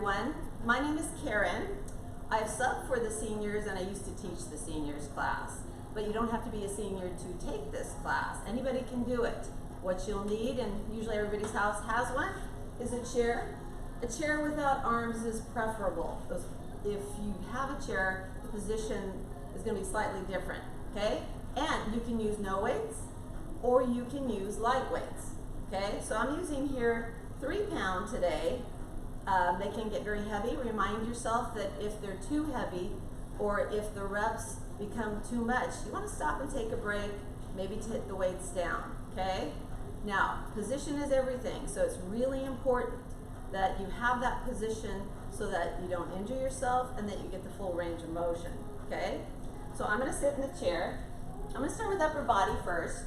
everyone. My name is Karen. I've subbed for the seniors and I used to teach the seniors class. But you don't have to be a senior to take this class. Anybody can do it. What you'll need, and usually everybody's house has one, is a chair. A chair without arms is preferable. If you have a chair, the position is going to be slightly different, okay? And you can use no weights or you can use light weights, okay? So I'm using here 3 pound today. They can get very heavy. Remind yourself that if they're too heavy or if the reps become too much, you want to stop and take a break, maybe to hit the weights down, okay? Now, position is everything, so it's really important that you have that position so that you don't injure yourself and that you get the full range of motion, okay? So I'm going to sit in the chair. I'm going to start with upper body first.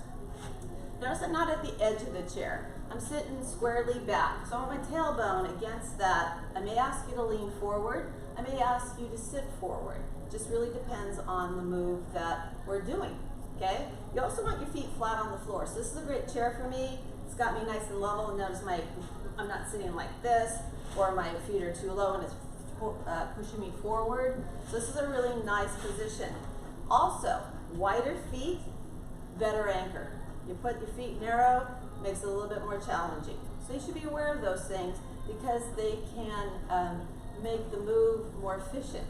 Notice I'm not at the edge of the chair. I'm sitting squarely back. So I want my tailbone against that. I may ask you to lean forward. I may ask you to sit forward. It just really depends on the move that we're doing, okay? You also want your feet flat on the floor. So this is a great chair for me. It's got me nice and level, and notice I'm not sitting like this, or my feet are too low and it's pushing me forward. So this is a really nice position. Also, wider feet, better anchor. You put your feet narrow, makes it a little bit more challenging. So you should be aware of those things because they can make the move more efficient,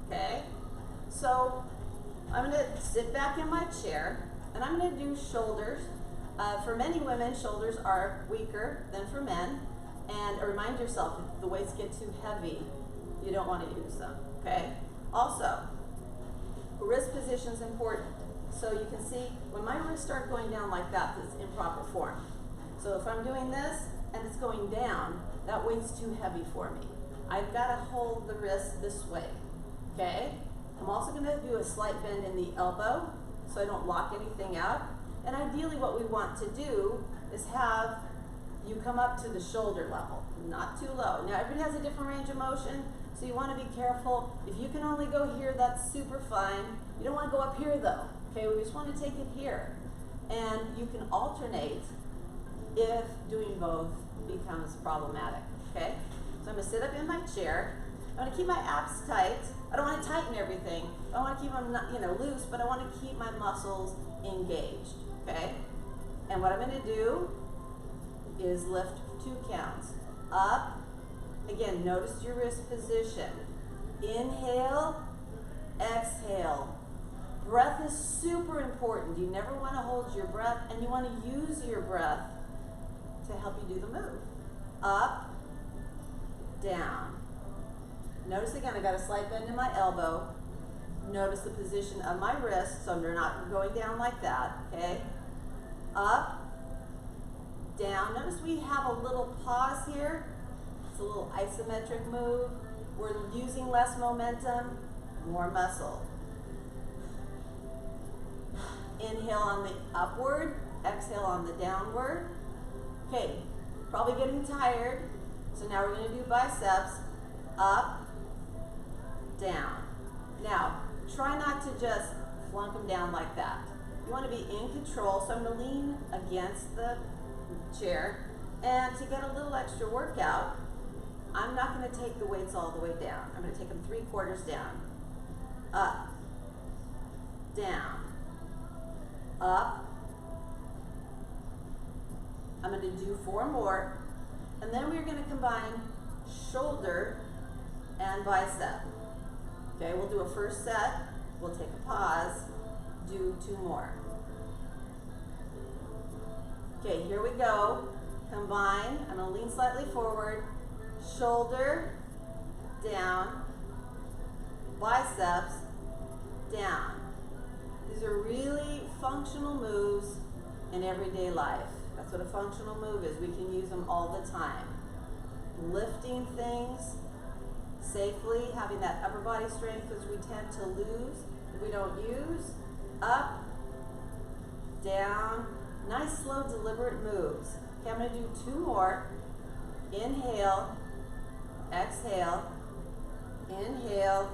okay? So I'm going to sit back in my chair and I'm going to do shoulders. For many women, shoulders are weaker than for men. And remind yourself, if the weights get too heavy, you don't want to use them, okay? Also, wrist position is important. So you can see when my wrists start going down like that, it's improper form. So if I'm doing this and it's going down, that weight's too heavy for me. I've got to hold the wrist this way, okay? I'm also going to do a slight bend in the elbow so I don't lock anything out. And ideally what we want to do is have you come up to the shoulder level, not too low. Now everybody has a different range of motion, so you want to be careful. If you can only go here, that's super fine. You don't want to go up here though, okay? We just want to take it here. And you can alternate if doing both becomes problematic, okay? So I'm going to sit up in my chair. I want to keep my abs tight. I don't want to tighten everything. I want to keep them loose, but I want to keep my muscles engaged, okay? And what I'm going to do is lift 2 counts. Up. Again, notice your wrist position. Inhale, exhale. Breath is super important. You never want to hold your breath, and you want to use your breath to help you do the move. Up, down. Notice again, I got a slight bend in my elbow. Notice the position of my wrist, so they're not going down like that, okay? Up, down. Notice we have a little pause here. It's a little isometric move. We're using less momentum, more muscle. Inhale on the upward, exhale on the downward. Okay, probably getting tired. So now we're going to do biceps. Up, down. Now, try not to just flunk them down like that. You want to be in control, so I'm going to lean against the chair, and to get a little extra workout, I'm not going to take the weights all the way down. I'm going to take them 3/4 down. Up, down, up. I'm going to do 4 more, and then we're going to combine shoulder and bicep. Okay, we'll do a first set, we'll take a pause, do 2 more. Okay, here we go. Combine. I'm going to lean slightly forward. Shoulder, down. Biceps, down. These are really functional moves in everyday life. That's what a functional move is. We can use them all the time. Lifting things safely, having that upper body strength, which we tend to lose if we don't use. Up, down. Nice, slow, deliberate moves. Okay, I'm going to do 2 more. Inhale, exhale, inhale,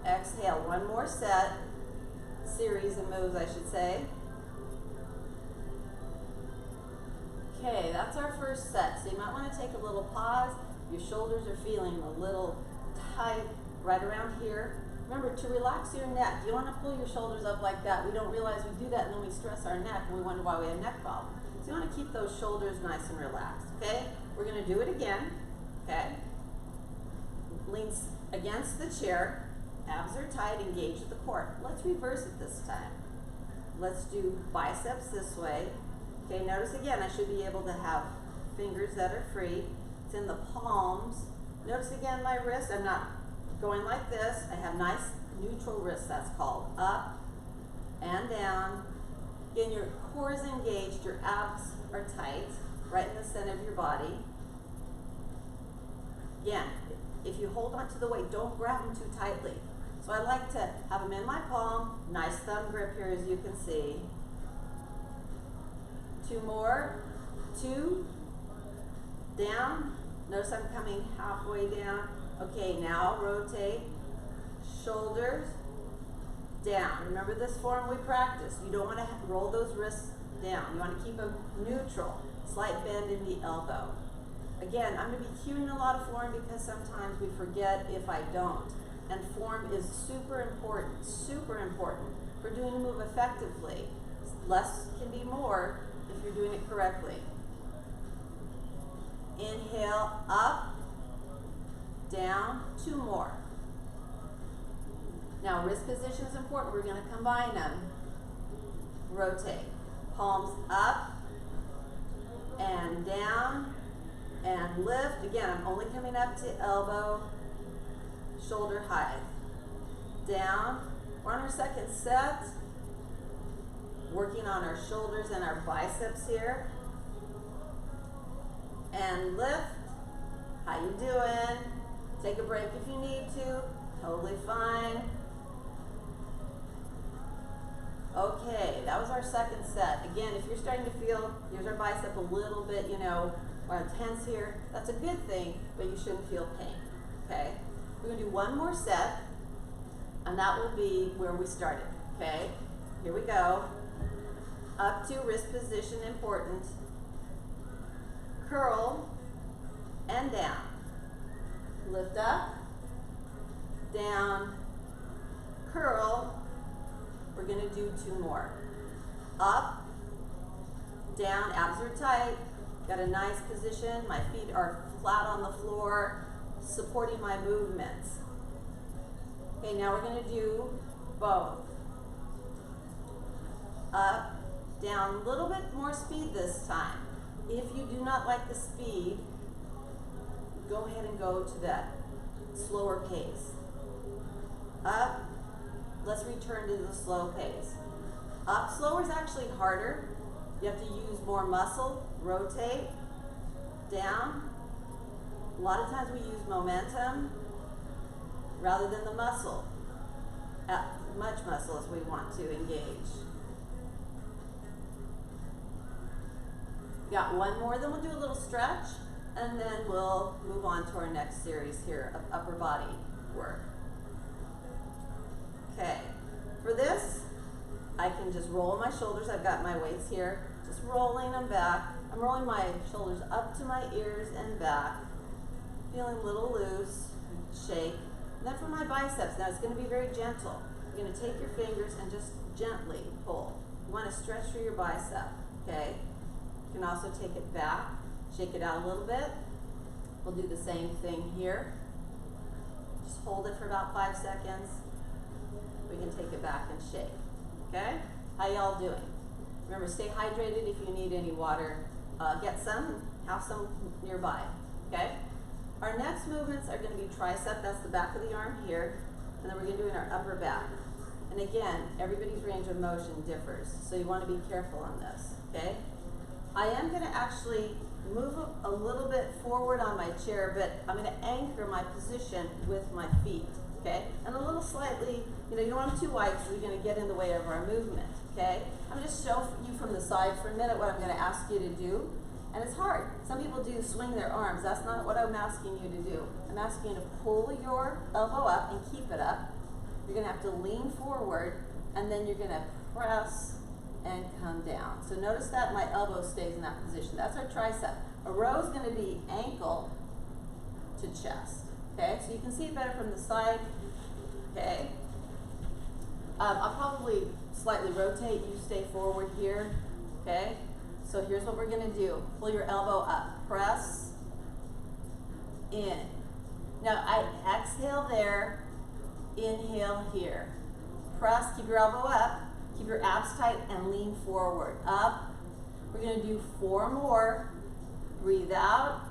exhale. 1 more set, series of moves, I should say. Okay, that's our first set. So you might want to take a little pause Your shoulders are feeling a little tight right around here. Remember to relax your neck. You don't want to pull your shoulders up like that. We don't realize we do that and then we stress our neck and we wonder why we have neck problems. So you want to keep those shoulders nice and relaxed, okay? We're going to do it again, okay? Leans against the chair, abs are tight, engage the core. Let's reverse it this time. Let's do biceps this way. Okay, notice again, I should be able to have fingers that are free. It's in the palms. Notice again my wrist, I'm not going like this. I have nice neutral wrists, that's called. Up and down. Again, your core is engaged, your abs are tight, right in the center of your body. Again, if you hold on to the weight, don't grab them too tightly. So I like to have them in my palm, nice thumb grip here as you can see. 2 more, 2, down. Notice I'm coming halfway down. Okay, now rotate, shoulders, down. Remember this form we practiced. You don't want to roll those wrists down. You want to keep them neutral. Slight bend in the elbow. Again, I'm going to be cueing a lot of form because sometimes we forget if I don't. And form is super important for doing a move effectively. Less can be more if you're doing it correctly. Inhale, up, down, 2 more. Now wrist position is important. We're going to combine them. Rotate. Palms up and down and lift. Again, I'm only coming up to elbow, shoulder height. Down. We're on our second set. Working on our shoulders and our biceps here. And lift. How you doing? Take a break if you need to. Totally fine. Okay, that was our second set. Again, if you're starting to feel, here's our bicep a little bit, or tense here, that's a good thing, but you shouldn't feel pain, okay? We're gonna do one more set, and that will be where we started, okay? Here we go. Up to wrist position, important. Curl and down. Lift up, down, curl. We're going to do 2 more. Up, down, abs are tight. Got a nice position. My feet are flat on the floor, supporting my movements. Okay, now we're going to do both. Up, down, a little bit more speed this time. If you do not like the speed, go ahead and go to that slower pace. Up, let's return to the slow pace. Up slower is actually harder. You have to use more muscle. Rotate, down. A lot of times we use momentum rather than the muscle. As much muscle as we want to engage. Got one more, then we'll do a little stretch, and then we'll move on to our next series here of upper body work. Okay, for this, I can just roll my shoulders. I've got my weights here, just rolling them back. I'm rolling my shoulders up to my ears and back, feeling a little loose, shake. And then for my biceps, now it's going to be very gentle. You're going to take your fingers and just gently pull. You want to stretch through your bicep, okay? You can also take it back, shake it out a little bit. We'll do the same thing here. Just hold it for about 5 seconds. We can take it back and shake, okay? How y'all doing? Remember, stay hydrated if you need any water. Get some, have some nearby, okay? Our next movements are going to be tricep, that's the back of the arm here, and then we're going to do in our upper back. And again, everybody's range of motion differs, so you want to be careful on this, okay? I am going to actually move a little bit forward on my chair, but I'm going to anchor my position with my feet, okay? And a little slightly, you don't want them too wide because we're going to get in the way of our movement, okay? I'm going to show you from the side for a minute what I'm going to ask you to do. And it's hard. Some people do swing their arms. That's not what I'm asking you to do. I'm asking you to pull your elbow up and keep it up. You're going to have to lean forward, and then you're going to press and come down. So notice that my elbow stays in that position. That's our tricep. A row is going to be ankle to chest. Okay, so you can see it better from the side. Okay, I'll probably slightly rotate. You stay forward here. Okay, so here's what we're going to do. Pull your elbow up. Press in. Now I exhale there. Inhale here. Press. Keep your elbow up. Keep your abs tight and lean forward. Up. We're going to do 4 more. Breathe out.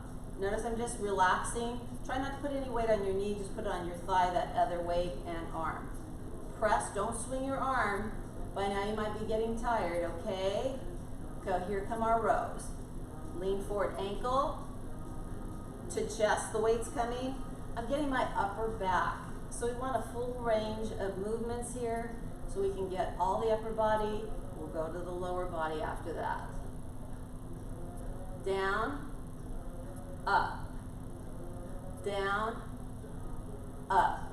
Notice I'm just relaxing. Try not to put any weight on your knee. Just put it on your thigh, that other weight, and arm. Press. Don't swing your arm. By now you might be getting tired, okay? Go. Here come our rows. Lean forward. Ankle to chest. The weight's coming. I'm getting my upper back. So we want a full range of movements here so we can get all the upper body. We'll go to the lower body after that. Down, up, down, up.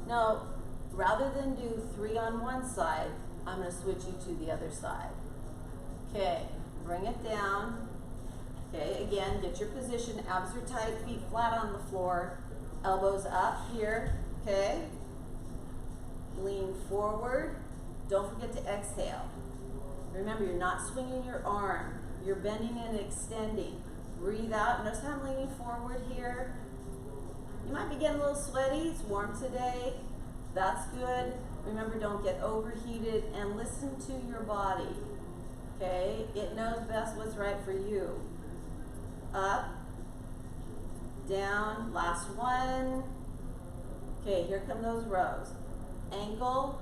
Now, rather than do 3 on one side, I'm going to switch you to the other side. Okay, bring it down. Okay, again, get your position. Abs are tight, feet flat on the floor. Elbows up here. Okay, lean forward. Don't forget to exhale. Remember, you're not swinging your arm. You're bending and extending. Breathe out. Notice how I'm leaning forward here. You might be getting a little sweaty. It's warm today. That's good. Remember, don't get overheated and listen to your body. Okay, it knows best what's right for you. Up, down, last one. Okay, here come those rows. Ankle,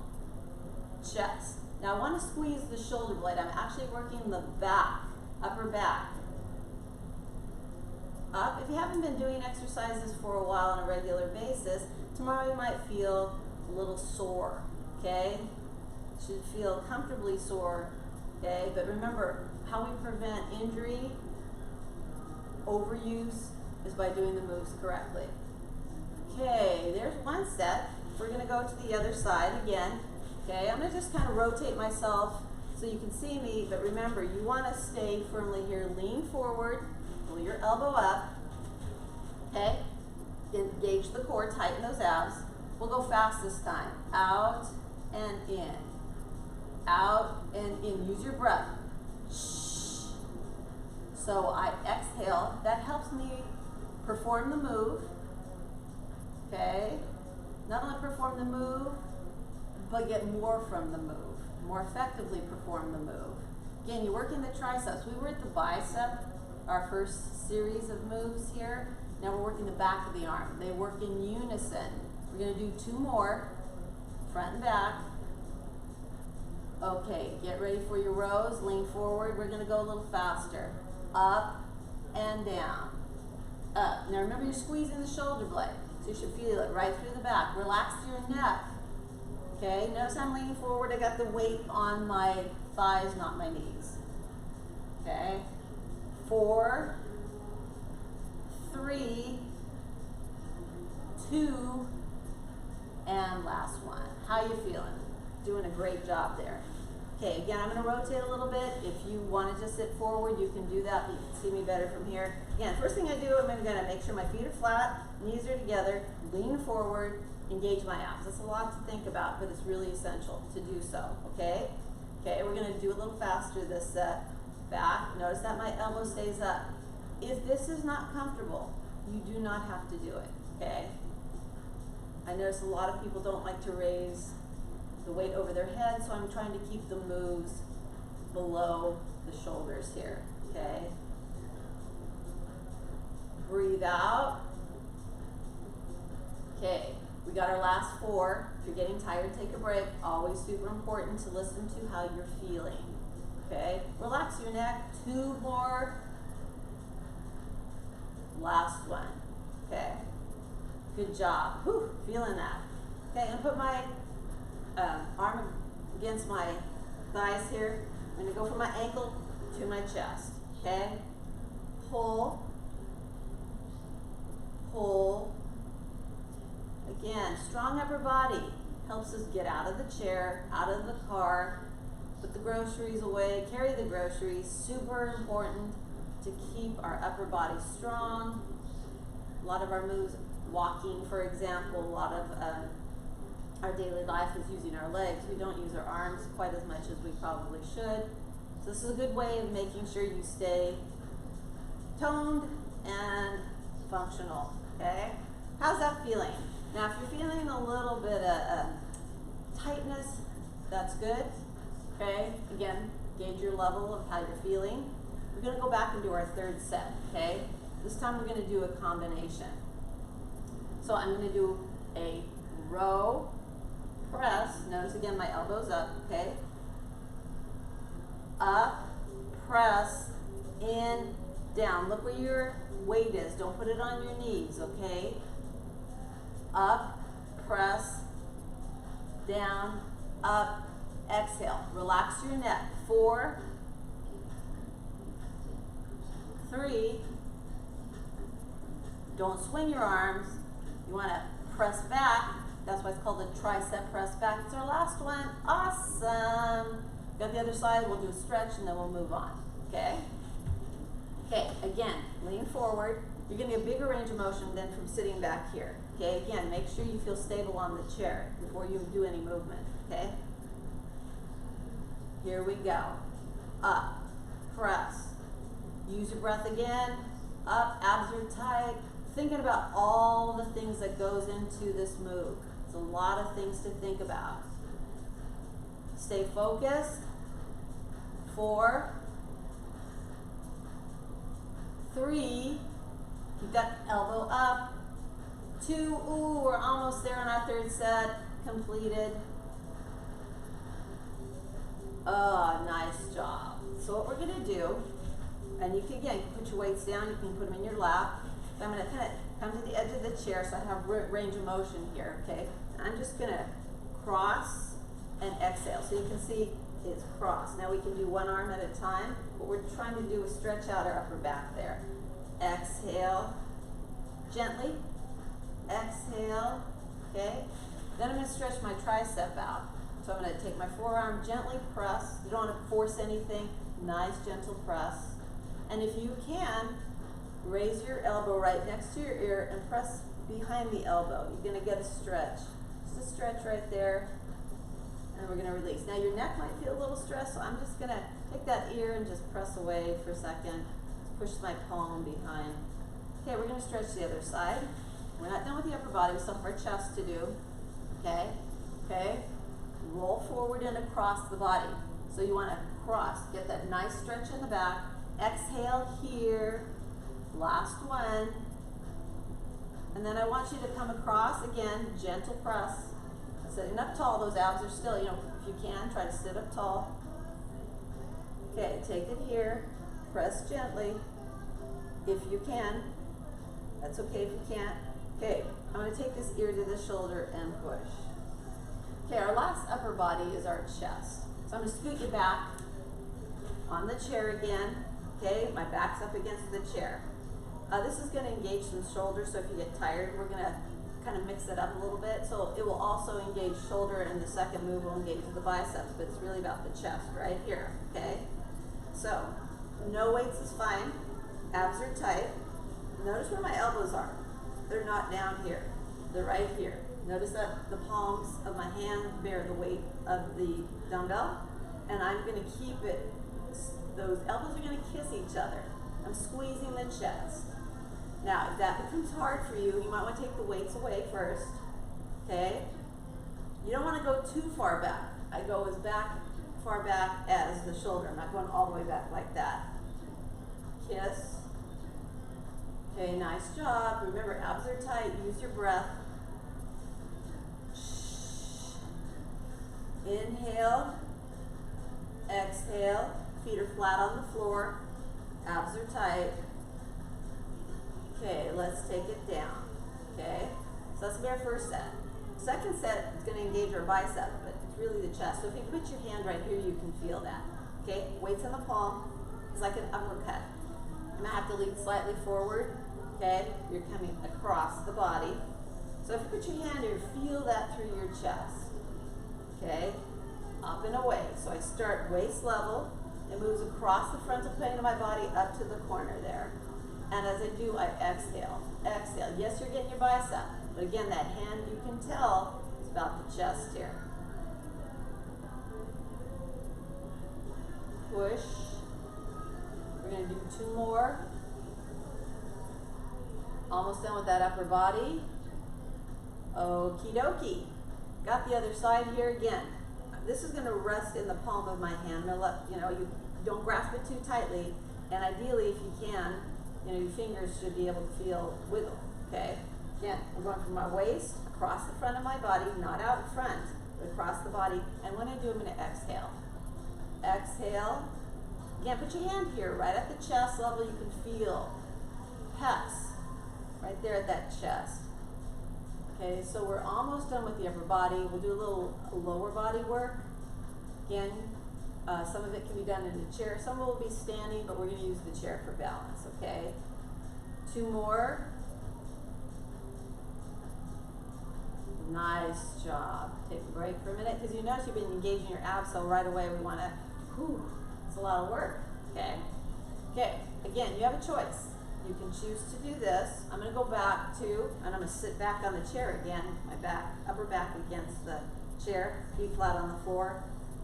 chest. Now I want to squeeze the shoulder blade. I'm actually working the back, upper back. Up. If you haven't been doing exercises for a while on a regular basis, tomorrow you might feel a little sore, okay? Should feel comfortably sore, okay? But remember, how we prevent injury, overuse, is by doing the moves correctly. Okay, there's one set. We're going to go to the other side again. Okay, I'm going to just kind of rotate myself so you can see me, but remember, you want to stay firmly here. Lean forward, pull your elbow up. Okay, engage the core, tighten those abs. We'll go fast this time. Out and in. Out and in. Use your breath. Shh. So I exhale. That helps me perform the move. Okay, not only perform the move, but get more from the move, more effectively perform the move. Again, you're working the triceps. We were at the bicep, our first series of moves here. Now we're working the back of the arm. They work in unison. We're going to do 2 more, front and back. Okay, get ready for your rows. Lean forward. We're going to go a little faster. Up and down. Up. Now remember, you're squeezing the shoulder blade. So you should feel it right through the back. Relax your neck. Okay, notice I'm leaning forward. I got the weight on my thighs, not my knees. Okay, 4, 3, 2, and last one. How you feeling? Doing a great job there. Okay, again, I'm going to rotate a little bit. If you want to just sit forward, you can do that, but you can see me better from here. Again, first thing I do, I'm going to make sure my feet are flat, knees are together, lean forward, engage my abs. That's a lot to think about, but it's really essential to do so, okay? Okay, we're going to do a little faster this set. Back, notice that my elbow stays up. If this is not comfortable, you do not have to do it, okay? I notice a lot of people don't like to raise the weight over their head, so I'm trying to keep the moves below the shoulders here, okay? Breathe out. Okay, we got our last 4. If you're getting tired, take a break. Always super important to listen to how you're feeling, okay? Relax your neck. 2 more. Last one, okay? Good job. Whew, feeling that. Okay, I'm gonna put my arm against my thighs here. I'm going to go from my ankle to my chest. Okay? Pull. Pull. Again, strong upper body helps us get out of the chair, out of the car, put the groceries away, carry the groceries. Super important to keep our upper body strong. A lot of our moves, walking for example, a lot of our daily life is using our legs. We don't use our arms quite as much as we probably should. So this is a good way of making sure you stay toned and functional, okay? How's that feeling? Now if you're feeling a little bit of tightness, that's good, okay? Again, gauge your level of how you're feeling. We're gonna go back and do our third set, okay? This time we're gonna do a combination. So I'm gonna do a row, press, notice again my elbow's up, okay? Up, press, in, down. Look where your weight is, don't put it on your knees, okay? Up, press, down, up, exhale. Relax your neck. 4, 3, don't swing your arms. You want to press back. That's why it's called a tricep press back. It's our last one. Awesome. Got the other side. We'll do a stretch and then we'll move on. Okay? Okay, again, lean forward. You're going to get a bigger range of motion than from sitting back here. Okay, again, make sure you feel stable on the chair before you do any movement. Okay? Here we go. Up, press. Use your breath again. Up, abs are tight. Thinking about all the things that goes into this move. It's a lot of things to think about. Stay focused. 4, 3, keep that elbow up. 2, ooh, we're almost there on our third set. Completed. Oh, nice job. So what we're gonna do, and you can, again, put your weights down, you can put them in your lap. So I'm gonna kind of come to the edge of the chair so I have range of motion here, okay? I'm just gonna cross and exhale. So you can see it's cross. Now we can do one arm at a time. What we're trying to do is stretch out our upper back there. Exhale, gently, exhale, okay? Then I'm gonna stretch my tricep out. So I'm gonna take my forearm, gently press. You don't wanna force anything. Nice, gentle press. And if you can, raise your elbow right next to your ear and press behind the elbow. You're gonna get a stretch. Just a stretch right there. And we're gonna release. Now your neck might feel a little stressed, so I'm just gonna take that ear and just press away for a second. Push my palm behind. Okay, we're gonna stretch the other side. We're not done with the upper body, we still have our chest to do. Okay, okay. Roll forward and across the body. So you wanna cross, get that nice stretch in the back. Exhale here, last one. And then I want you to come across, again, gentle press. Sitting up tall, those abs are still, if you can, try to sit up tall. Okay, take it here, press gently, if you can. That's okay if you can't. Okay, I'm gonna take this ear to the shoulder and push. Okay, our last upper body is our chest. So I'm gonna scoot you back on the chair again. Okay, my back's up against the chair. This is gonna engage some shoulders, so if you get tired, we're gonna kind of mix it up a little bit. So it will also engage shoulder, and the second move will engage the biceps, but it's really about the chest right here, okay? So, no weights is fine. Abs are tight. Notice where my elbows are. They're not down here. They're right here. Notice that the palms of my hand bear the weight of the dumbbell, and I'm gonna keep it, those elbows are gonna kiss each other. I'm squeezing the chest. Now, if that becomes hard for you, you might want to take the weights away first, okay? You don't want to go too far back. I go as far back as the shoulder. I'm not going all the way back like that. Kiss. Okay, nice job. Remember, abs are tight. Use your breath. Inhale. Exhale. Feet are flat on the floor. Abs are tight. Okay, let's take it down. Okay, so that's gonna be our first set. Second set is gonna engage our bicep, but it's really the chest. So if you put your hand right here, you can feel that. Okay, weights in the palm. It's like an uppercut. I'm gonna have to lean slightly forward. Okay, you're coming across the body. So if you put your hand here, feel that through your chest. Okay, up and away. So I start waist level. It moves across the frontal plane of my body up to the corner there. And as I do, I exhale, exhale. Yes, you're getting your bicep, but again, that hand, you can tell, it's about the chest here. Push. We're going to do 2 more. Almost done with that upper body. Okie dokie. Got the other side here again. This is going to rest in the palm of my hand. You don't grasp it too tightly, and ideally, if you can, your fingers should be able to feel wiggle. Okay. Again, I'm going from my waist across the front of my body, not out in front, but across the body. And when I do, I'm going to exhale. Exhale. Again, put your hand here, right at the chest level. You can feel pecs right there at that chest. Okay, so we're almost done with the upper body. We'll do a little lower body work. Again, some of it can be done in a chair. Some will be standing, but we're going to use the chair for balance, okay? 2 more. Nice job. Take a break for a minute, because you notice you've been engaging your abs, so right away we want to, it's a lot of work, okay? Okay, again, you have a choice. You can choose to do this. I'm going to go back to, and I'm going to sit back on the chair again, my back, upper back against the chair, feet flat on the floor,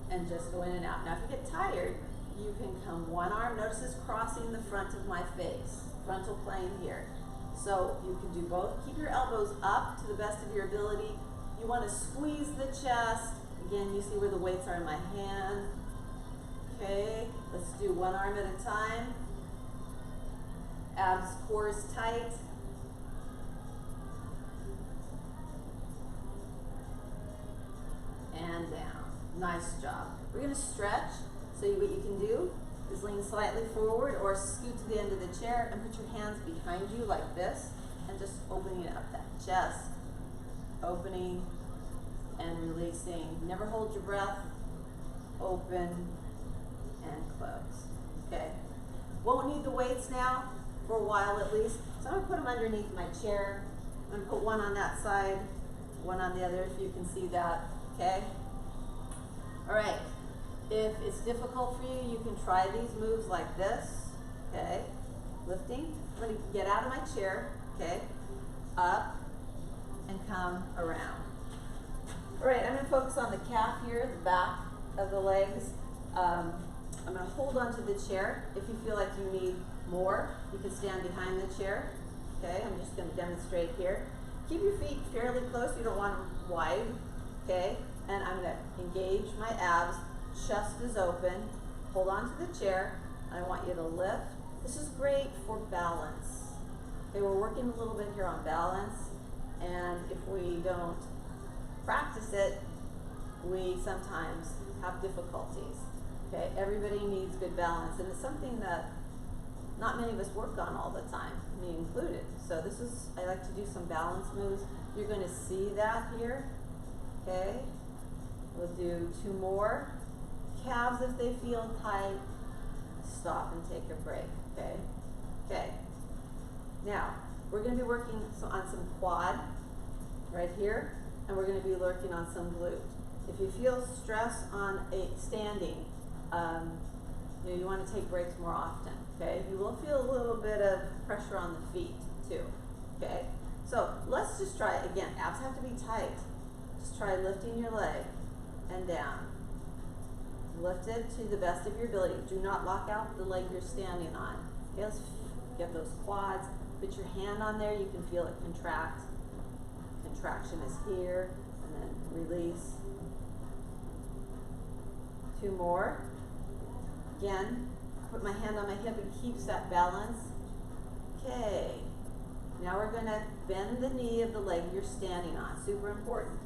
and just go in and out. Now, if you get tired, you can come one arm. Notice this crossing the front of my face, frontal plane here. So you can do both. Keep your elbows up to the best of your ability. You want to squeeze the chest. Again, you see where the weights are in my hand. Okay, let's do one arm at a time. Abs, core is tight. And down. Nice job. We're going to stretch. So what you can do is lean slightly forward or scoot to the end of the chair and put your hands behind you like this and just opening up that chest. Opening and releasing. Never hold your breath. Open and close. Okay. Won't need the weights now for a while at least. So I'm going to put them underneath my chair. I'm going to put one on that side, one on the other, if you can see that. Okay? All right. If it's difficult for you, you can try these moves like this. Okay? Lifting. I'm going to get out of my chair. Okay? Up and come around. All right, I'm going to focus on the calf here, the back of the legs. I'm going to hold onto the chair. If you feel like you need more, you can stand behind the chair. Okay, I'm just going to demonstrate here. Keep your feet fairly close. You don't want them wide. Okay, and I'm going to engage my abs. Chest is open. Hold on to the chair. I want you to lift. This is great for balance. Okay, we're working a little bit here on balance, and if we don't practice it, we sometimes have difficulties. Okay, everybody needs good balance, and it's something that not many of us work on all the time, me included. So this is, I like to do some balance moves. You're going to see that here. Okay, we'll do 2 more. Calves, if they feel tight, stop and take a break. Okay, okay. Now we're going to be working on some quad right here, and we're going to be working on some glute. If you feel stress on standing, you want to take breaks more often. Okay, you will feel a little bit of pressure on the feet too. Okay, so let's just try it again. Abs have to be tight. Just try lifting your leg and down. Lift it to the best of your ability. Do not lock out the leg you're standing on. Okay, let's get those quads. Put your hand on there. You can feel it contract. Contraction is here, and then release. 2 more. Again, put my hand on my hip. It keeps that balance. Okay. Now we're going to bend the knee of the leg you're standing on. Super important.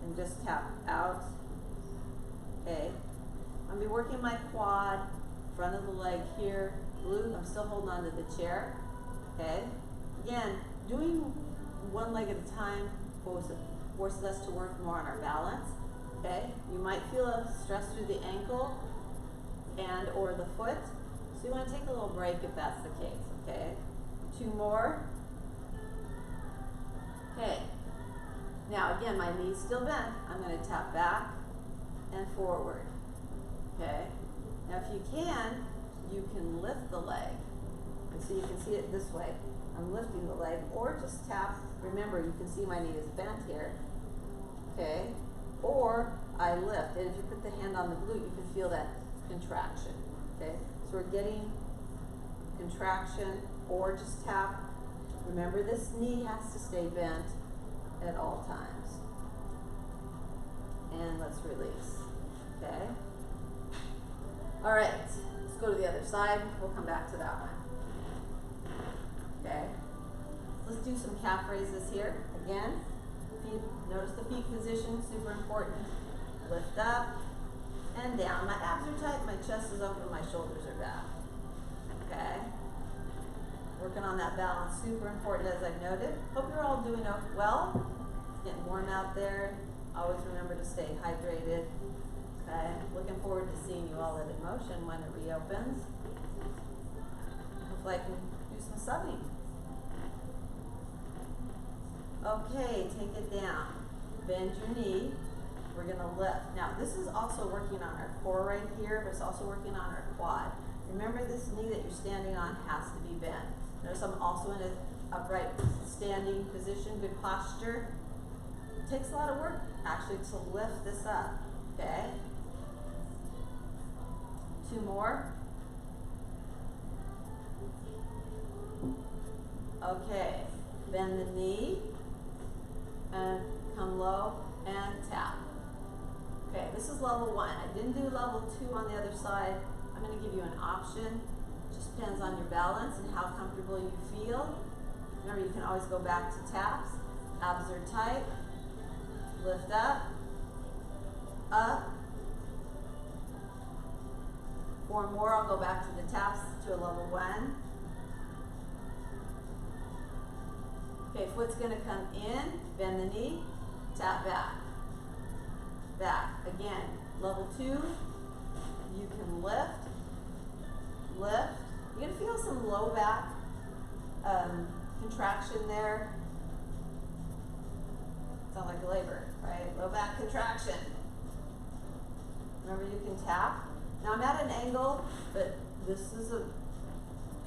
And just tap out. Okay. I'm going to be working my quad, front of the leg here, glute. I'm still holding on to the chair. Okay. Again, doing one leg at a time forces us to work more on our balance. Okay. You might feel a stress through the ankle and or the foot. So you want to take a little break if that's the case. Okay. 2 more. Okay. Now again, my knee's still bent. I'm going to tap back and forward. Okay. Now if you can lift the leg And so you can see it this way. I'm lifting the leg, or just tap. Remember, you can see my knee is bent here. Okay? Or I lift, and if you put the hand on the glute, you can feel that contraction. Okay? So we're getting contraction, or just tap. Remember, this knee has to stay bent at all times. And let's release. Okay? All right, let's go to the other side. We'll come back to that one. Okay? Let's do some calf raises here. Again, feet, notice the feet position, super important. Lift up and down. My abs are tight, my chest is open, my shoulders are back. Okay? Working on that balance, super important as I've noted. Hope you're all doing well. It's getting warm out there. Always remember to stay hydrated. Okay? Looking forward to seeing you all at In Motion when it reopens. Hopefully I can do some subbing. Okay, take it down. Bend your knee. We're going to lift. Now, this is also working on our core right here, but it's also working on our quad. Remember, this knee that you're standing on has to be bent. Notice I'm also in an upright standing position, good posture. It takes a lot of work, actually, to lift this up. Okay? 2 more. Okay, bend the knee and come low and tap. Okay, this is level 1. I didn't do level 2 on the other side. I'm going to give you an option. Just depends on your balance and how comfortable you feel. Remember, you can always go back to taps. Abs are tight. Lift up. Up. 4 more. I'll go back to the taps to a level 1. Okay, foot's going to come in, bend the knee, tap back. Back. Again, level 2, you can lift. Lift. You're going to feel some low back contraction there. Sound like labor, right? Low back contraction. Remember, you can tap. Now I'm at an angle, but this is a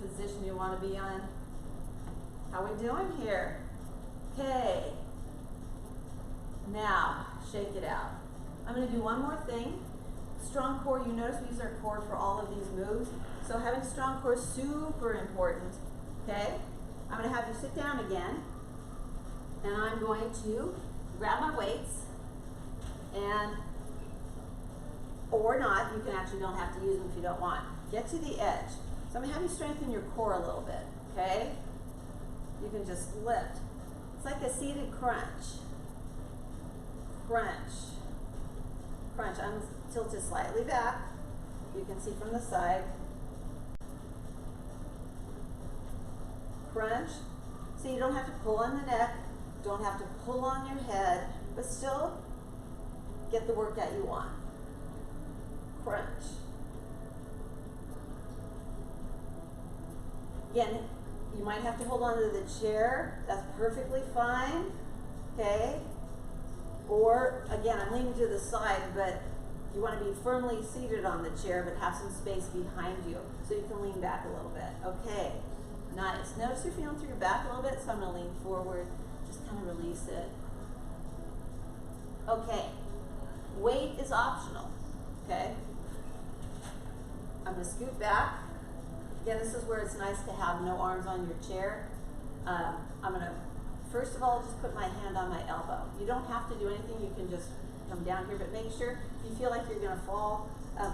position you want to be on. How we doing here? Okay. Now, shake it out. I'm going to do one more thing. Strong core, you notice we use our core for all of these moves. So having strong core is super important. Okay? I'm going to have you sit down again. And I'm going to grab my weights. And, or not, you can actually don't have to use them if you don't want. Get to the edge. So I'm going to have you strengthen your core a little bit. Okay? You can just lift. It's like a seated crunch. Crunch. Crunch. I'm tilted slightly back. You can see from the side. Crunch. So you don't have to pull on the neck, don't have to pull on your head, but still get the workout you want. Crunch. Again, you might have to hold on to the chair. That's perfectly fine. Okay? Or, again, I'm leaning to the side, but you want to be firmly seated on the chair, but have some space behind you so you can lean back a little bit. Okay, nice. Notice you're feeling through your back a little bit, so I'm going to lean forward. Just kind of release it. Okay, weight is optional. Okay? I'm going to scoot back. Again, this is where it's nice to have no arms on your chair. I'm going to, first of all, just put my hand on my elbow. You don't have to do anything. You can just come down here, but make sure if you feel like you're going to fall,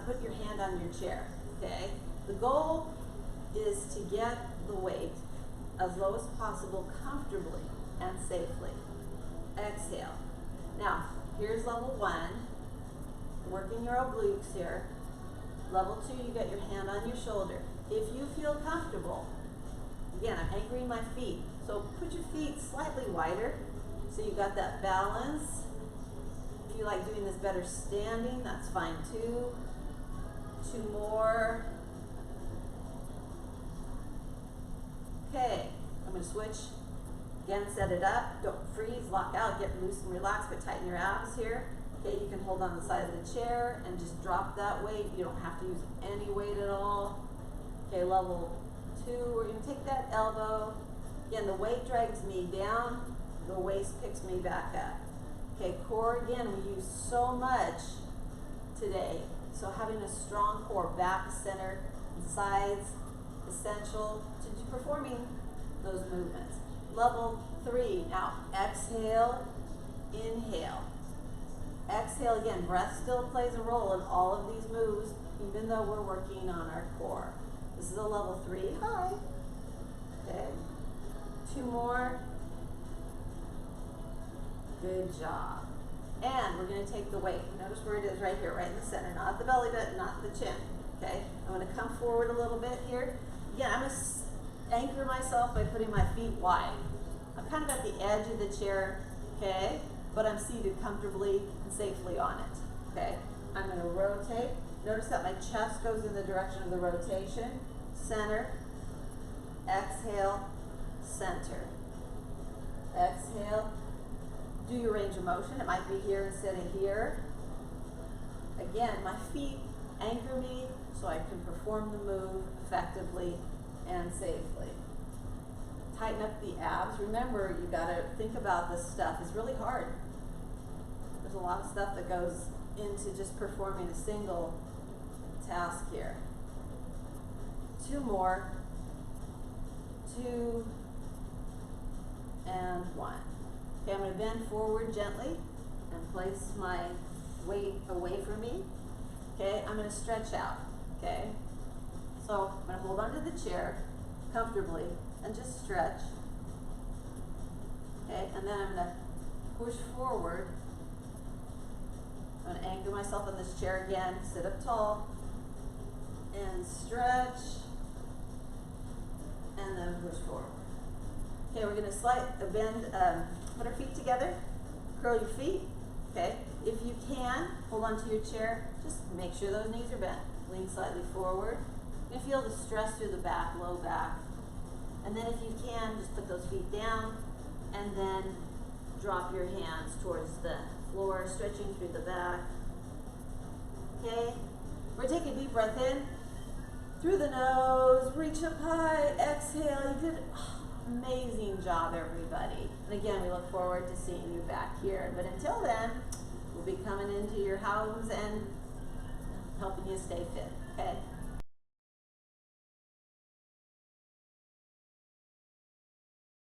put your hand on your chair. Okay? The goal is to get the weight as low as possible comfortably and safely. Exhale. Now, here's level 1. Working your obliques here. Level 2, you got your hand on your shoulder. If you feel comfortable, again, I'm anchoring my feet. So put your feet slightly wider so you got that balance. If you like doing this better standing, that's fine too. 2 more. Okay, I'm going to switch. Again, set it up. Don't freeze, lock out, get loose and relaxed, but tighten your abs here. Okay, you can hold on the side of the chair and just drop that weight. You don't have to use any weight at all. Okay, level 2, we're gonna take that elbow. Again, the weight drags me down, the waist picks me back up. Okay, core again, we use so much today. So having a strong core, back, center, and sides, essential to performing those movements. Level 3, now exhale, inhale. Exhale again, breath still plays a role in all of these moves, even though we're working on our core. This is a level 3 high. Okay, 2 more. Good job. And we're going to take the weight. Notice where it is right here, right in the center, not the belly button, not the chin. Okay, I'm going to come forward a little bit here. Again, I'm going to anchor myself by putting my feet wide. I'm kind of at the edge of the chair, okay, but I'm seated comfortably and safely on it. Okay, I'm going to rotate. Notice that my chest goes in the direction of the rotation. Center, exhale, center. Exhale. Do your range of motion. It might be here instead of here. Again, my feet anchor me so I can perform the move effectively and safely. Tighten up the abs. Remember, you gotta think about this stuff. It's really hard. There's a lot of stuff that goes into just performing a single task here. 2 more. 2 and 1. Okay, I'm going to bend forward gently and place my weight away from me. Okay, I'm going to stretch out. Okay, so I'm going to hold onto the chair comfortably and just stretch. Okay, and then I'm going to push forward. I'm going to anchor myself in this chair again, sit up tall, and stretch, and then push forward. Okay, we're going to bend, put our feet together, curl your feet. Okay, if you can, hold onto your chair, just make sure those knees are bent. Lean slightly forward. You feel the stress through the back, low back. And then if you can, just put those feet down and then drop your hands towards the floor, stretching through the back. Okay, we're taking a deep breath in through the nose, reach up high, exhale. You did amazing job, everybody. And again, we look forward to seeing you back here. But until then, we'll be coming into your homes and helping you stay fit. Okay.